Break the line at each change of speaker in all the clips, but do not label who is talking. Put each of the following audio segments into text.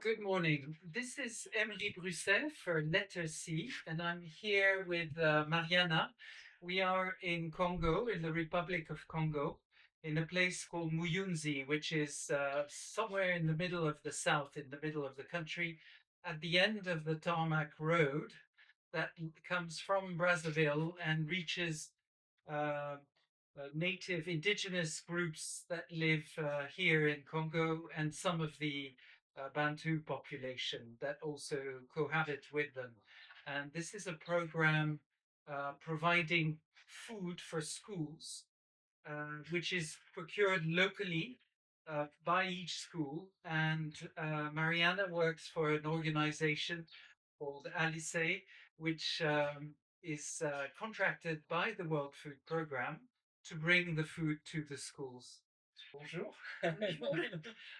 Good morning. This is Emery Brusset for Letter C, and I'm here with Mariana. We are in Congo, in the Republic of Congo, in a place called Muyunzi, which is somewhere in the middle of the south, in the middle of the country, at the end of the tarmac road that comes from Brazzaville and reaches uh, native indigenous groups that live here in Congo and some of the Bantu population that also cohabit with them. And this is a program providing food for schools, which is procured locally by each school. And Mariana works for an organization called Alice, which is contracted by the World Food Programme to bring the food to the schools. Bonjour.
Bonjour.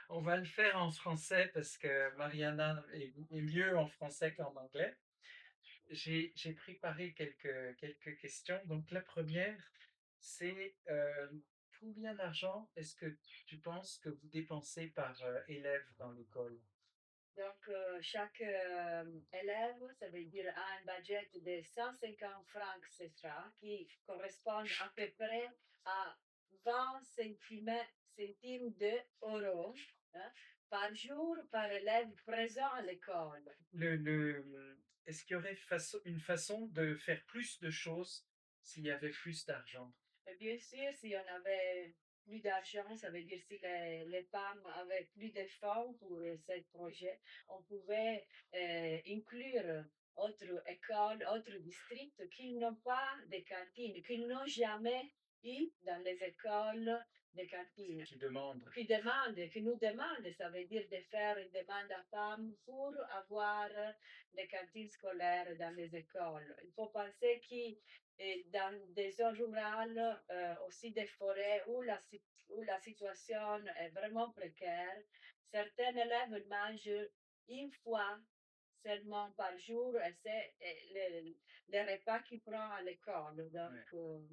On va le faire en français parce que Mariana est mieux en français qu'en anglais. J'ai préparé quelques questions. Donc la première, c'est combien d'argent est-ce que tu penses que vous dépensez par élève dans l'école?
Donc, chaque élève, ça veut dire a un budget de 150 francs CFA qui correspond à peu près à 20 centimes d'euros hein, par jour par élève présent à l'école.
Est-ce qu'il y aurait une façon de faire plus de choses s'il y avait plus d'argent?
Et bien sûr, si on avait plus d'argent, ça veut dire si les femmes avaient plus de fonds pour ce projet, on pouvait inclure autres écoles, autres districts qui n'ont pas de cantines, qui n'ont jamais eu dans les écoles de cantines. Qui nous demandent, ça veut dire de faire une demande à femmes pour avoir des cantines scolaires dans les écoles. Il faut penser que et dans des zones rurales, aussi des forêts où la situation est vraiment précaire, certains élèves mangent une fois seulement par jour et c'est les repas qu'ils prennent à l'école. Donc,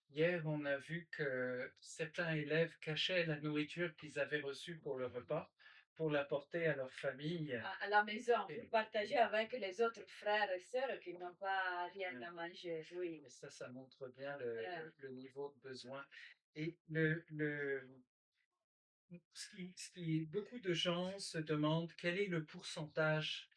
Hier, on a vu que certains élèves cachaient la nourriture qu'ils avaient reçue pour le repas pour l'apporter à leur famille.
À la maison,
Et,
pour partager avec les autres frères et sœurs qui n'ont pas rien à manger. Oui.
et ça montre bien le niveau de besoin. Et beaucoup de gens se demandent quel est le pourcentage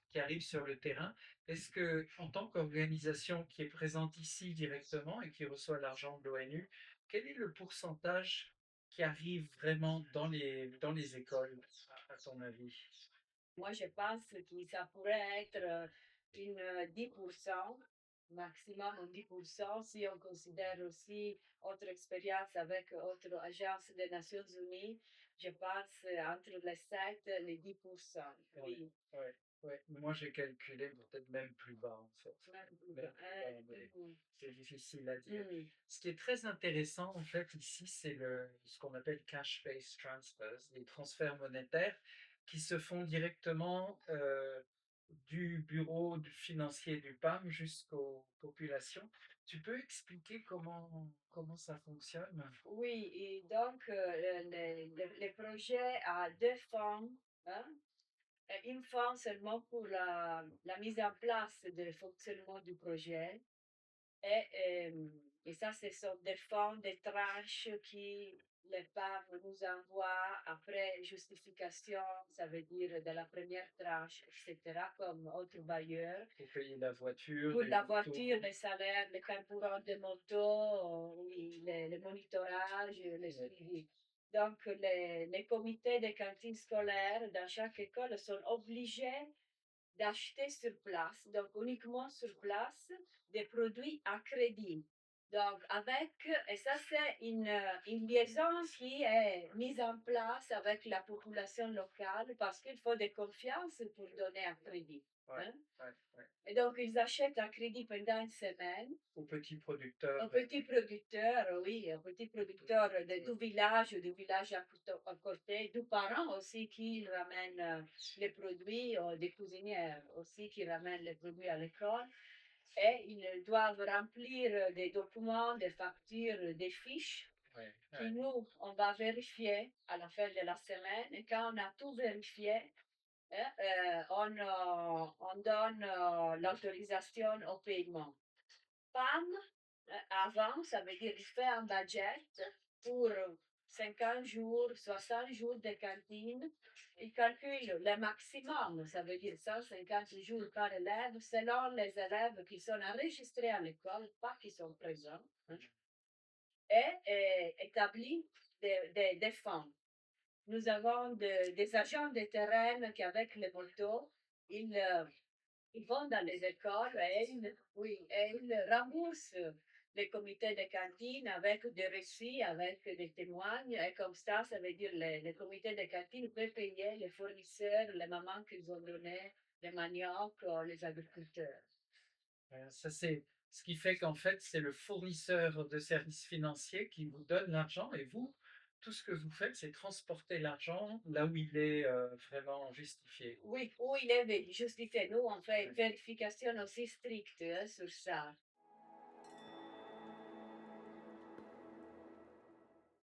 qui arrive sur le terrain. Est-ce que, en tant qu'organisation qui est présente ici directement et qui reçoit l'argent de l'ONU, quel est le pourcentage qui arrive vraiment dans les écoles, à ton avis?
Moi, je pense que ça pourrait être une 10%, maximum 10%, si on considère aussi autre expérience avec autre agence des Nations Unies. Je pense entre les 7 et les 10%. Oui.
Ouais, ouais. Moi, j'ai calculé peut-être même plus bas, en fait.
Même plus
Même
bas.
plus bas, mais
Mhm.
c'est difficile à dire.
Mhm.
Ce qui est très intéressant, en fait, ici, c'est ce qu'on appelle cash-based transfers, les transferts monétaires qui se font directement du bureau financier du PAM jusqu'aux populations. Tu peux expliquer comment ça fonctionne?
Oui, et donc les projets à deux fonds, hein, une fond seulement pour la mise en place du fonctionnement du projet. Et ça, ce sont des fonds, des tranches qui les femmes nous envoient après justification, ça veut dire de la première tranche, etc., comme autre bailleur.
Pour payer la voiture,
Pour
les
la
motos.
voiture, les salaires, les carburants de moto, le monitorage, le suivi. Donc, les comités des cantines scolaires dans chaque école sont obligés d'acheter sur place, donc uniquement sur place, des produits à crédit. Donc, et ça c'est une liaison qui est mise en place avec la population locale parce qu'il faut de confiance pour donner un crédit.
Ouais,
Hein?
ouais, ouais.
Et donc, ils achètent un crédit pendant une semaine.
Aux petits producteurs.
Aux petits producteurs, oui, aux petits producteurs du village à côté, du parents aussi qui ramènent les produits, des cuisinières aussi qui ramènent les produits à l'école. Et ils doivent remplir des documents, des factures, des fiches.
Ouais,
Qui
ouais.
nous, on va vérifier à la fin de la semaine. Et quand on a tout vérifié, on donne l'autorisation au paiement. PAM, avant, ça veut dire il fait un budget pour 50 jours, 60 jours de cantine. Il calcule le maximum, ça veut dire 150 jours par élève, selon les élèves qui sont enregistrés à l'école, pas qui sont présents, hein, et établit des fonds. Nous avons des agents de terrain qui, avec les motos, ils vont dans les écoles et oui, et ils remboursent les comités de cantine avec des récits, avec des témoignages. Et comme ça veut dire les comités de cantine peuvent payer les fournisseurs, les mamans qu'ils ont donné, les maniocs, les agriculteurs.
Ça, c'est ce qui fait qu'en fait, c'est le fournisseur de services financiers qui vous donne l'argent et vous, tout ce que vous faites, c'est transporter l'argent là où il est vraiment justifié.
Oui, où il est justifié. Nous, on fait une vérification aussi stricte, hein, sur ça.